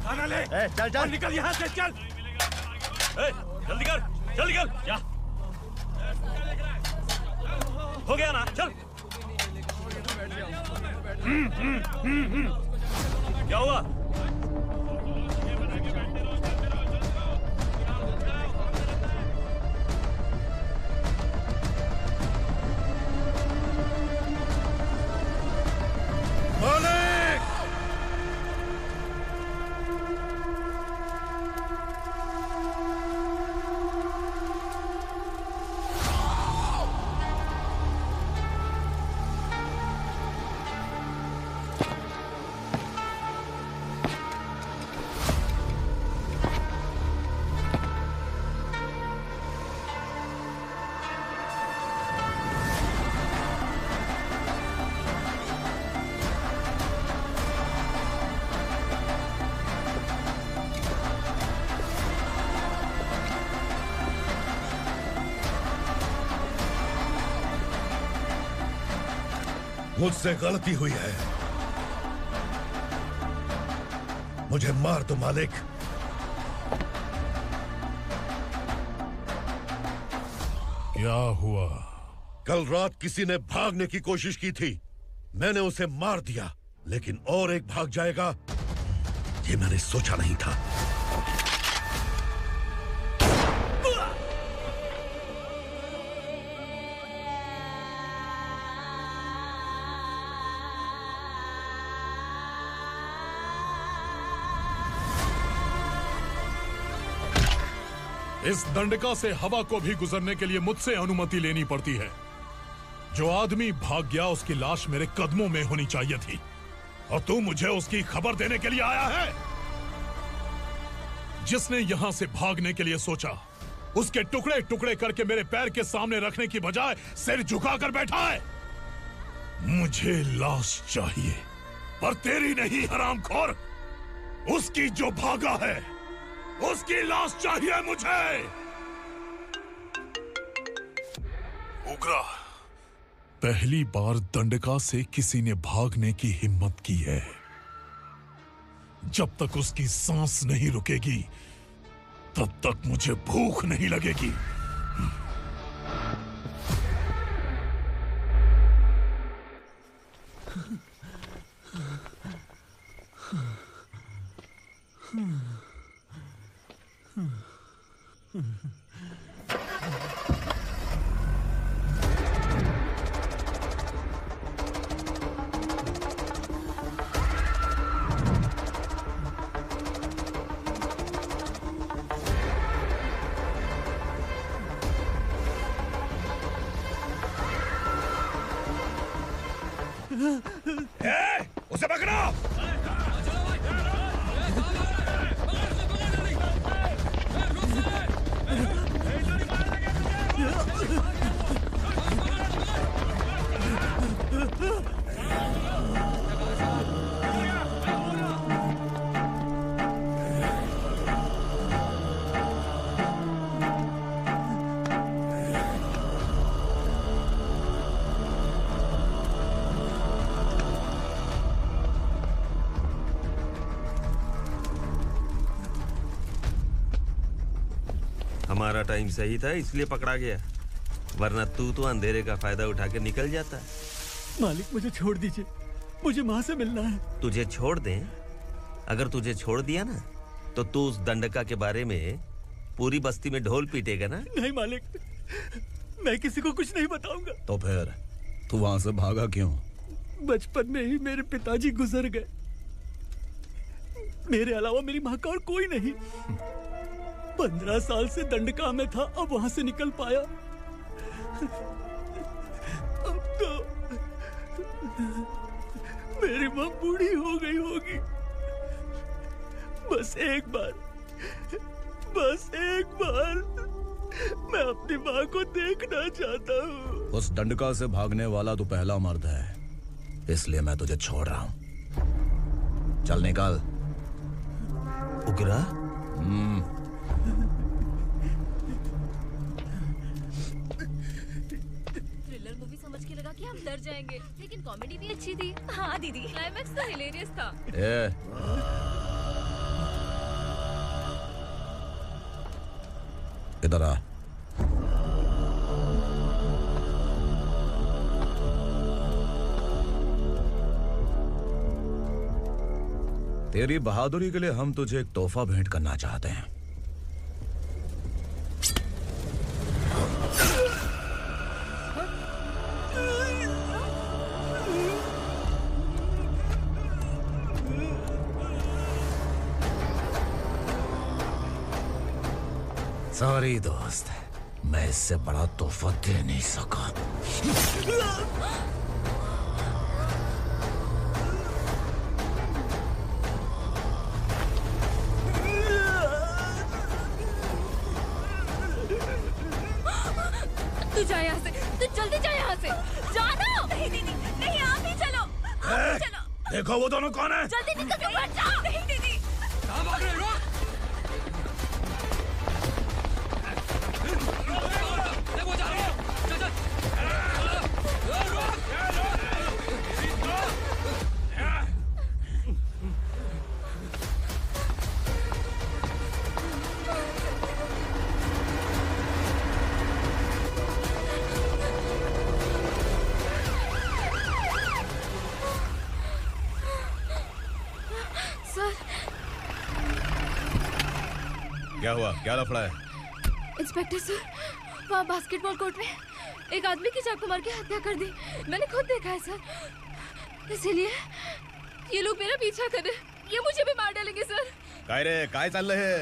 खाना ले। चल चल निकल यहाँ से, चल। जल्दी कर, जल्दी कर। जा, हो गया ना, चल। क्या हुआ? मुझसे गलती हुई है, मुझे मार दो मालिक। क्या हुआ? कल रात किसी ने भागने की कोशिश की थी, मैंने उसे मार दिया, लेकिन और एक भाग जाएगा ये मैंने सोचा नहीं था। इस दंडका से हवा को भी गुजरने के लिए मुझसे अनुमति लेनी पड़ती है। जो आदमी भाग गया उसकी लाश मेरे कदमों में होनी चाहिए थी, और तू मुझे उसकी खबर देने के लिए आया है। जिसने यहां से भागने के लिए सोचा उसके टुकड़े टुकड़े करके मेरे पैर के सामने रखने की बजाय सिर झुकाकर बैठा है। मुझे लाश चाहिए, पर तेरी नहीं हरामखोर, उसकी जो भागा है उसकी लाश चाहिए मुझे। उग्रा, पहली बार दंडका से किसी ने भागने की हिम्मत की है। जब तक उसकी सांस नहीं रुकेगी तब तक मुझे भूख नहीं लगेगी। उसे पकड़ो। हमारा टाइम सही था इसलिए पकड़ा गया, वरना तू तो अंधेरे का फायदा उठा के निकल जाता। मालिक मुझे छोड़ दीजिए, मुझे माँ से मिलना है। तुझे छोड़ दें? अगर तुझे छोड़ दिया ना तो तू उस दंडका के बारे में पूरी बस्ती में ढोल पीटेगा ना। नहीं मालिक, मैं किसी को कुछ नहीं बताऊंगा। तो फिर तू वहां से भागा क्यों? बचपन में ही मेरे पिताजी गुजर गए, मेरे अलावा मेरी माँ का और कोई नहीं। 15 साल से दंडका में था, अब वहां से निकल पाया। अब तो मेरी माँ बूढ़ी हो गई होगी। बस एक बार मैं अपनी माँ को देखना चाहता हूँ। उस दंडका से भागने वाला तू पहला मर्द है, इसलिए मैं तुझे छोड़ रहा हूँ। चल निकल। उग्रा? थ्रिलर मूवी समझ के लगा कि हम डर जाएंगे, लेकिन कॉमेडी भी अच्छी थी। हाँ दीदी, क्लाइमैक्स तो हिलेरियस था। इधर आ। तेरी बहादुरी के लिए हम तुझे एक तोहफा भेंट करना चाहते हैं। सॉरी दोस्त, मैं इससे बड़ा तोहफा दे नहीं सका। तू जा यहाँ से, तू जल्दी जा यहाँ से। जाना। नहीं दीदी, नहीं आप ही चलो, आप ही चलो। देखो वो दोनों कौन है? जल्दी निकल के मत जाओ। नहीं दीदी। कहाँ भाग रहे हो? क्या हुआ? क्या लफड़ा है? इंस्पेक्टर सर, वहाँ बास्केटबॉल कोर्ट में एक आदमी की चाकू मार के हत्या कर दी। मैंने खुद देखा है सर, इसीलिए ये लोग मेरा पीछा कर रहे, ये मुझे भी मार डालेंगे सर। काय रे, काय चाललंय हे?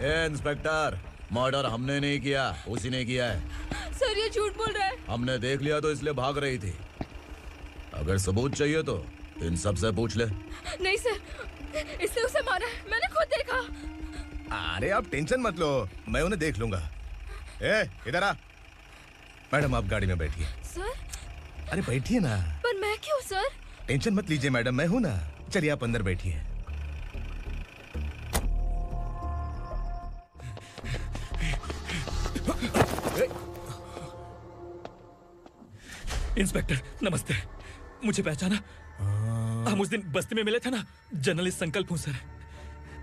ए इंस्पेक्टर, मर्डर हमने नहीं किया, उसी ने किया है। सर ये झूठ बोल रहा है। हमने देख लिया तो इसलिए भाग रही थी। अगर सबूत चाहिए तो इन सब से पूछ ले। नहीं सर, इसने उसे मारा है, मैंने खुद देखा। अरे आप टेंशन मत लो, मैं उन्हें देख लूंगा। ए, इधर आ। मैडम आप गाड़ी में बैठिए। सर? अरे बैठिए ना। पर मैं क्यों सर? टेंशन मत लीजिए मैडम, मैं हूं ना। चलिए आप अंदर बैठिए। इंस्पेक्टर नमस्ते, मुझे पहचाना? हम उस दिन बस्ती में मिले थे ना। जर्नलिस्ट संकल्प हूँ सर।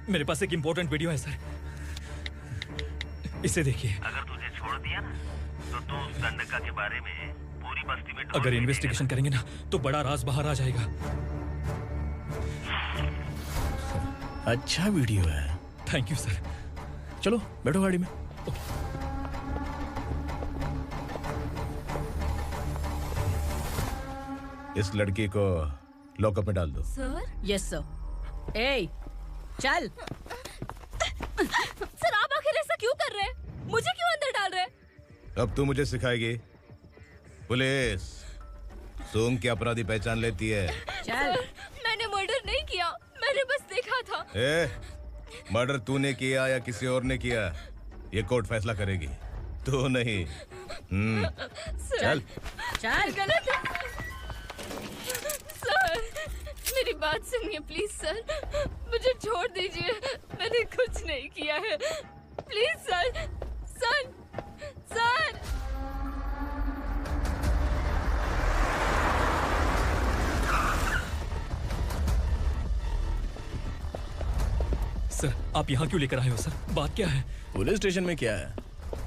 मेरे पास एक इम्पोर्टेंट वीडियो है सर, इसे देखिए। अगर तुझे छोड़ दिया ना तो तू उस दंडका के बारे में पूरी बस्ती में अगर इन्वेस्टिगेशन करेंगे ना तो बड़ा राज बाहर आ जाएगा। अच्छा वीडियो है। Thank you sir. चलो बैठो गाड़ी में। इस लड़की को लॉकअप में डाल दो। सर? Yes sir. ए, चल। सर आप आखिर ऐसा क्यों कर रहे हैं? मुझे क्यों अंदर डाल रहे? अब तू मुझे सिखाएगी? पुलिस सोंग की अपराधी पहचान लेती है। चल। मैंने मर्डर नहीं किया, मैंने बस देखा था। मर्डर तूने किया या किसी और ने किया, ये कोर्ट फैसला करेगी, तू नहीं। चल चल। गलत है सर, मेरी बात सुनिए प्लीज सर, मुझे छोड़ दीजिए, मैंने कुछ नहीं किया है, please sir. Sir sir sir, आप यहाँ क्यों लेकर आए हो सर? बात क्या है? पुलिस स्टेशन में क्या है?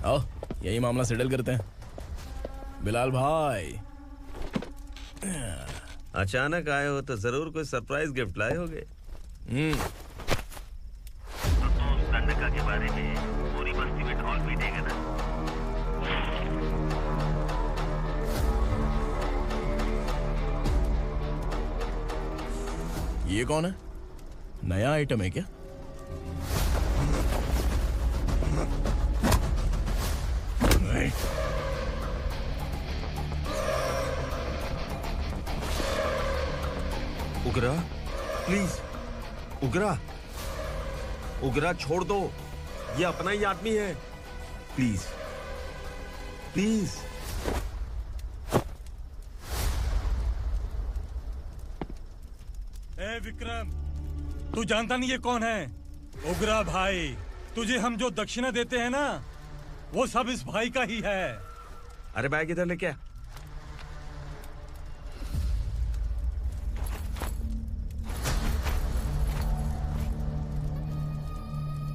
आओ यही मामला सेटल करते हैं। बिलाल भाई, अचानक आए हो तो जरूर कोई सरप्राइज गिफ्ट लाए होगे। गंडका के बारे में पूरी बस्ती में ढोल पीटेगा ना। ये कौन है? नया आइटम है क्या? उगरा प्लीज, उगरा उगरा छोड़ दो, ये अपना ही आदमी है, प्लीज प्लीज। ए विक्रम, तू जानता नहीं ये कौन है? उगरा भाई, तुझे हम जो दक्षिणा देते हैं ना, वो सब इस भाई का ही है। अरे बैग इधर लेके आ।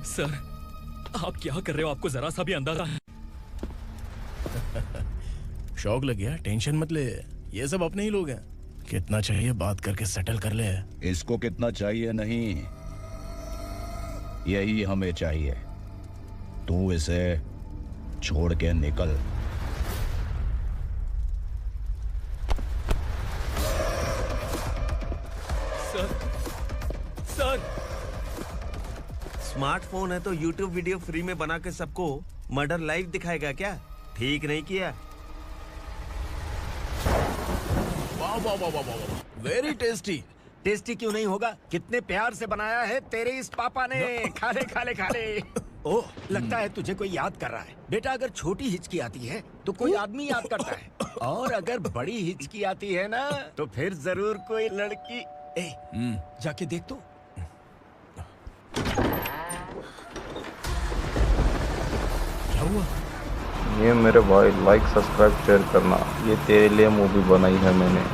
सर, आप क्या कर रहे हो? आपको जरा सा भी अंदाजा है? शौक लग गया? टेंशन मत ले, ये सब अपने ही लोग हैं। कितना चाहिए बात करके सेटल कर ले। इसको कितना चाहिए नहीं, यही हमें चाहिए। तू इसे छोड़ के निकल। सर स्मार्टफोन है तो YouTube वीडियो फ्री में बना के सबको मर्डर लाइव दिखाएगा क्या? ठीक नहीं किया। वाह वाह वाह वाह वाह, वेरी टेस्टी। टेस्टी क्यों नहीं होगा? कितने प्यार से बनाया है तेरे इस पापा ने। खा ले खा ले खा ले। ओह, लगता है तुझे कोई याद कर रहा है। बेटा, अगर छोटी हिचकी आती है तो कोई आदमी याद करता है, और अगर बड़ी हिचकी आती है ना तो फिर जरूर कोई लड़की। जाके देख तो। क्या हुआ? ये मेरे भाई, लाइक सब्सक्राइब शेयर करना, ये तेरे लिए मूवी बनाई है मैंने।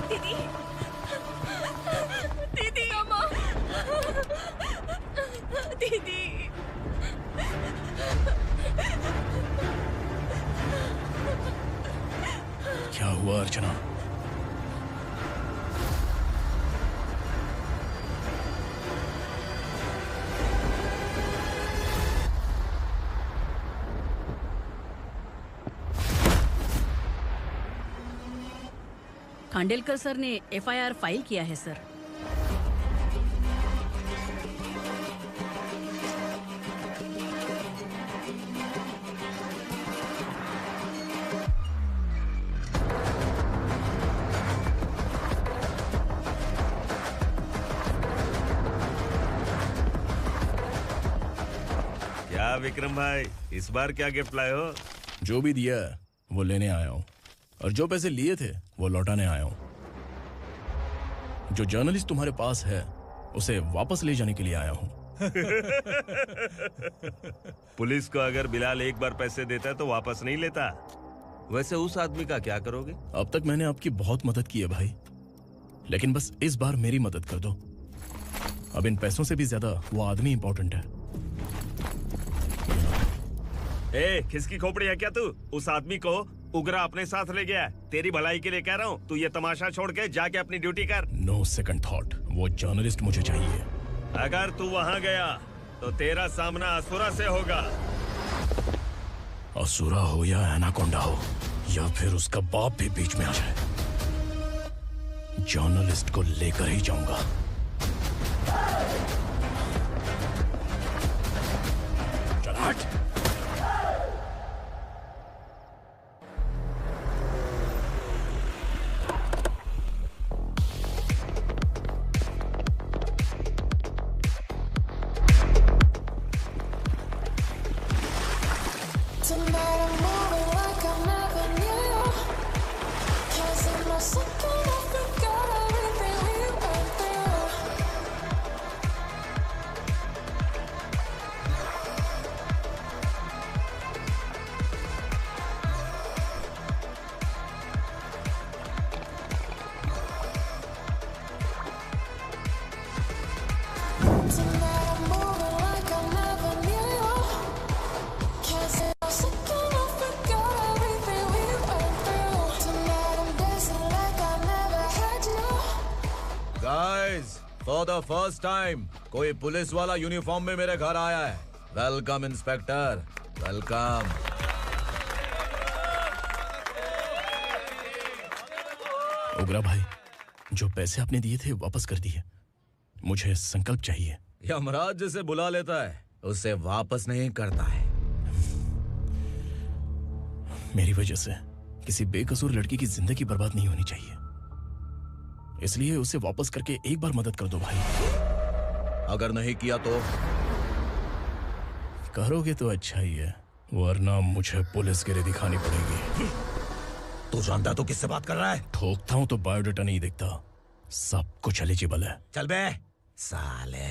दीदी, दीदी, अम्मा, दीदी। क्या हुआ अर्चना? खांडेलकर सर ने एफआईआर फाइल किया है सर। क्या विक्रम भाई, इस बार क्या गिफ्ट लाए हो? जो भी दिया है वो लेने आया हूँ, और जो पैसे लिए थे वो लौटाने आया हूँ। जो जर्नलिस्ट तुम्हारे पास है उसे वापस ले जाने के लिए आया हूँ। पुलिस को अगर बिलाल एक बार पैसे देता है तो वापस नहीं लेता। वैसे उस आदमी का क्या करोगे? अब तक मैंने आपकी बहुत मदद की है भाई, लेकिन बस इस बार मेरी मदद कर दो। अब इन पैसों से भी ज्यादा वो आदमी इंपॉर्टेंट है। खिसकी खोपड़ी है क्या तू? उस आदमी को उगरा अपने साथ ले गया। तेरी भलाई के लिए कह रहा हूँ, तू ये तमाशा छोड़ के जाके अपनी ड्यूटी कर। नो सेकंड थॉट, वो जर्नलिस्ट मुझे चाहिए। अगर तू वहाँ गया तो तेरा सामना असुरा से होगा। असुरा हो या एनाकोंडा हो, या फिर उसका बाप भी बीच में आ जाए, जर्नलिस्ट को लेकर ही जाऊंगा। चल हट। फॉर द फर्स्ट टाइम कोई पुलिस वाला यूनिफॉर्म में मेरे घर आया है। Welcome inspector, welcome. उग्रा भाई, जो पैसे आपने दिए थे वापस कर दिए। मुझे संकल्प चाहिए। यमराज जिसे बुला लेता है उसे वापस नहीं करता है। मेरी वजह से किसी बेकसूर लड़की की जिंदगी बर्बाद नहीं होनी चाहिए, इसलिए उसे वापस करके एक बार मदद कर दो भाई। अगर नहीं किया तो? करोगे तो अच्छा ही है, वरना मुझे पुलिस गिरी दिखानी पड़ेगी। तू जानता तो किससे बात कर रहा है? ठोकता हूं तो बायोडाटा नहीं दिखता, सब कुछ एलिजिबल है। चल बे साले।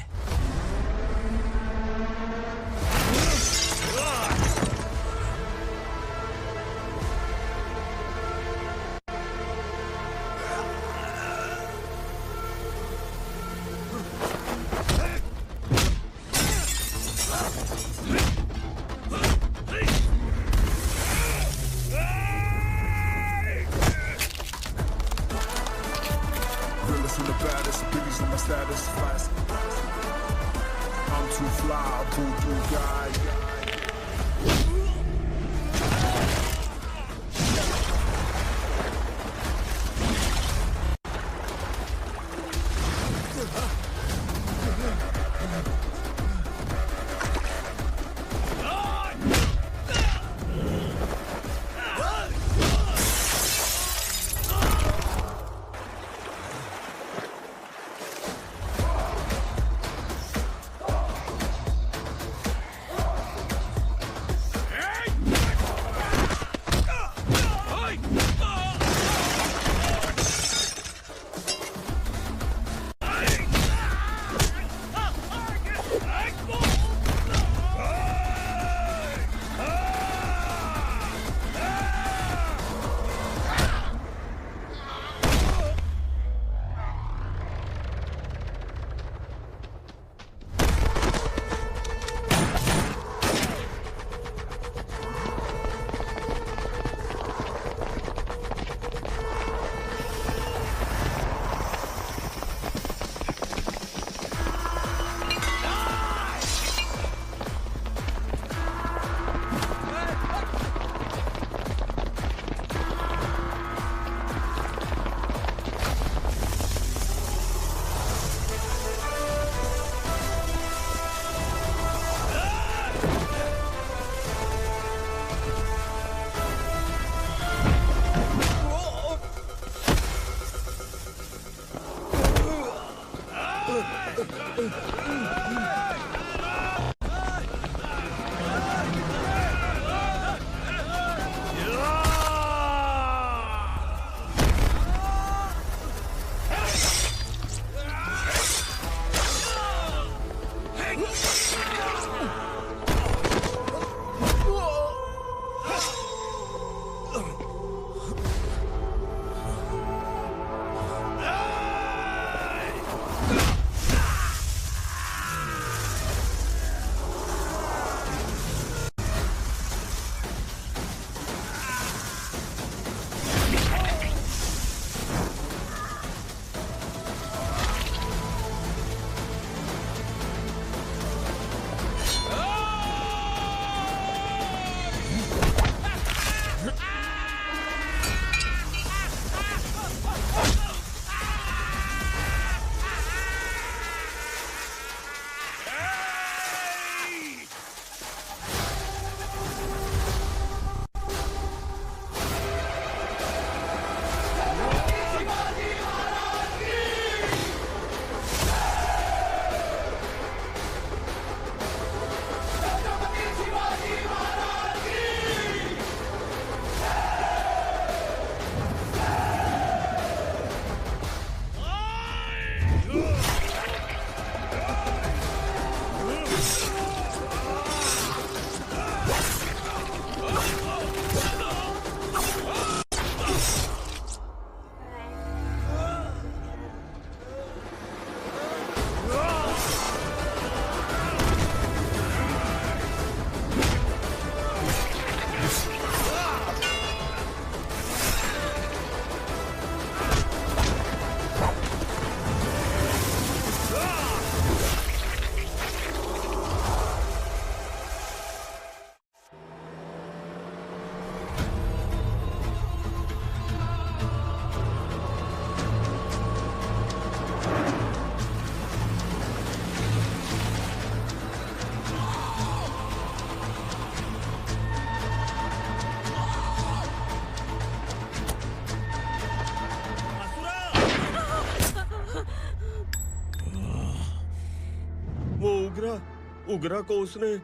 उग्रा को उसने।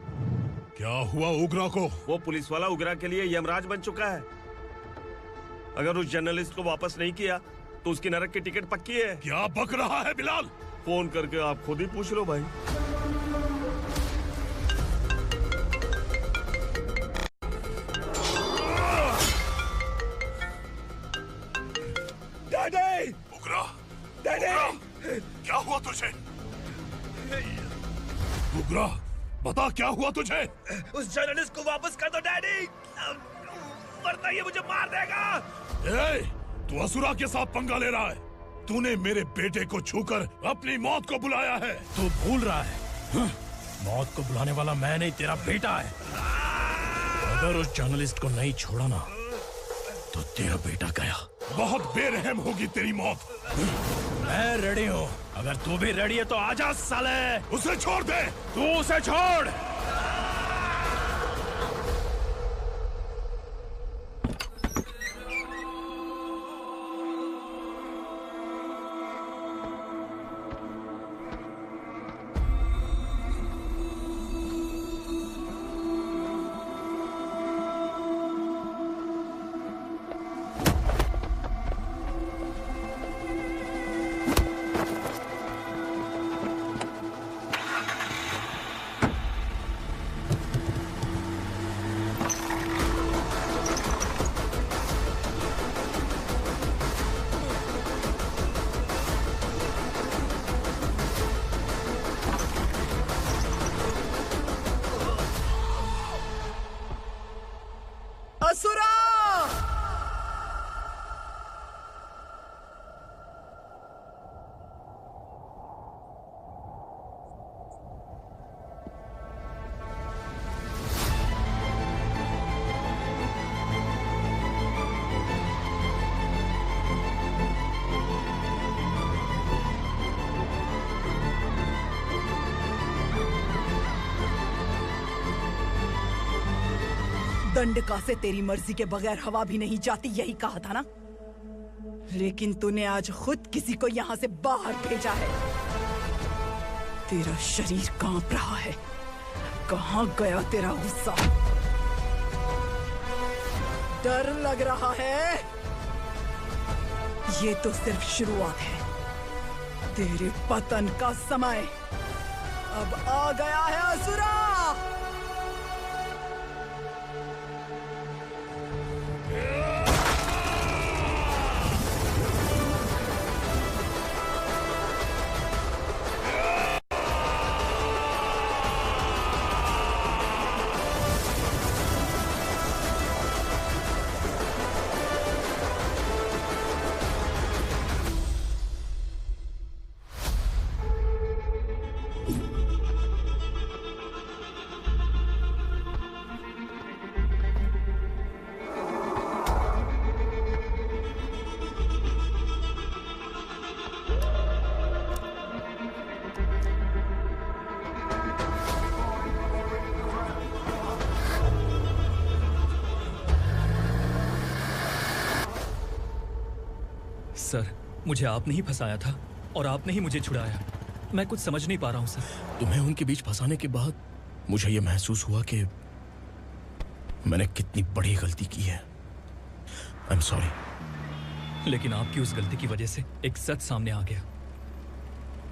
क्या हुआ उग्रा को? वो पुलिस वाला उग्रा के लिए यमराज बन चुका है। अगर उस जर्नलिस्ट को वापस नहीं किया तो उसकी नरक की टिकट पक्की है। क्या बक रहा है बिलाल? फोन करके आप खुद ही पूछ लो भाई। डैडी! उग्रा! डैडी! क्या हुआ तुझे? उग्रा, बता क्या हुआ तुझे? उस जर्नलिस्ट को वापस कर दो डैडी, वरना ये मुझे मार देगा। ए, तू असुरा के साथ पंगा ले रहा है। तूने मेरे बेटे को छूकर अपनी मौत को बुलाया है। तू भूल रहा है, मौत को बुलाने वाला मैं नहीं, तेरा बेटा है। अगर उस जर्नलिस्ट को नहीं छोड़ा ना तो तेरा बेटा गया। बहुत बेरहम होगी तेरी मौत। मैं रेडी हूँ, अगर तू भी रेडी है तो आजा साले। उसे छोड़ दे। तू उसे छोड़। असुरा! दंडका से तेरी मर्जी के बगैर हवा भी नहीं जाती, यही कहा था ना? लेकिन तूने आज खुद किसी को यहाँ से बाहर भेजा है। तेरा शरीर कांप रहा है। कहाँ गया तेरा गुस्सा? डर लग रहा है? ये तो सिर्फ शुरुआत है। तेरे पतन का समय अब आ गया है असुरा। सर, मुझे आपने ही फंसाया था और आपने ही मुझे छुड़ाया। मैं कुछ समझ नहीं पा रहा हूँ सर। तुम्हें उनके बीच फंसाने के बाद मुझे यह महसूस हुआ कि मैंने कितनी बड़ी गलती की है। I am sorry. लेकिन आपकी उस गलती की वजह से एक सच सामने आ गया।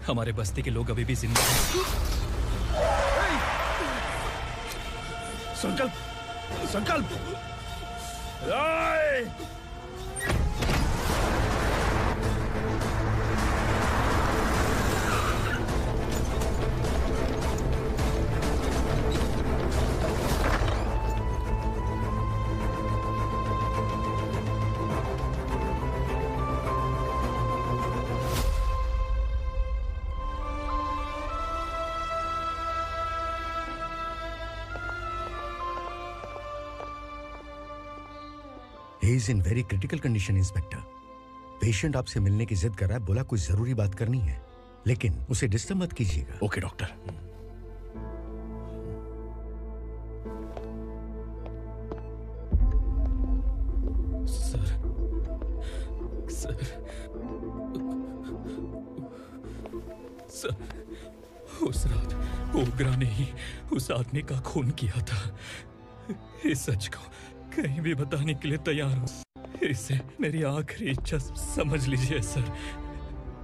हमारे बस्ती के लोग अभी भी जिंदा हैं। संकल्प, संकल्प। He is in very critical condition, inspector. Patient आपसे मिलने की जिद कर रहा है, बोला कुछ जरूरी बात करनी है, लेकिन उसे डिस्टर्ब मत कीजिएगा। Okay doctor. सर, उस रात ओग्रा ने ही उस आदमी का खून किया था। इस सच को कहीं भी बताने के लिए तैयार हूँ। इसे मेरी आखिरी इच्छा समझ लीजिए सर।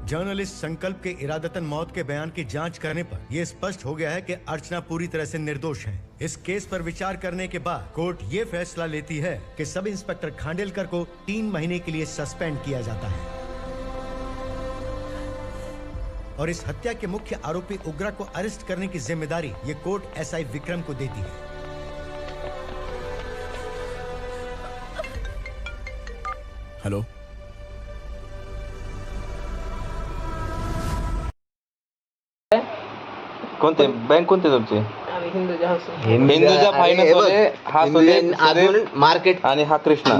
जर्नलिस्ट संकल्प के इरादतन मौत के बयान की जांच करने पर यह स्पष्ट हो गया है कि अर्चना पूरी तरह से निर्दोष है। इस केस पर विचार करने के बाद कोर्ट ये फैसला लेती है कि सब इंस्पेक्टर खांडेलकर को 3 महीने के लिए सस्पेंड किया जाता है और इस हत्या के मुख्य आरोपी उग्रा को अरेस्ट करने की जिम्मेदारी ये कोर्ट एसआई विक्रम को देती है। हेलो, कोणते बँक कोणते तुमचे? हिंदूजा फायनान्स मध्ये हा सुदेव मार्केट आणि हा कृष्णा,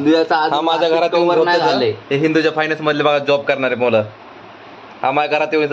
हा माझ्या घरात येऊन झाले. हे हिंदूजा फायनान्स मधले बघा जॉब करणारे मुलं, हा माझ्या घरात येऊन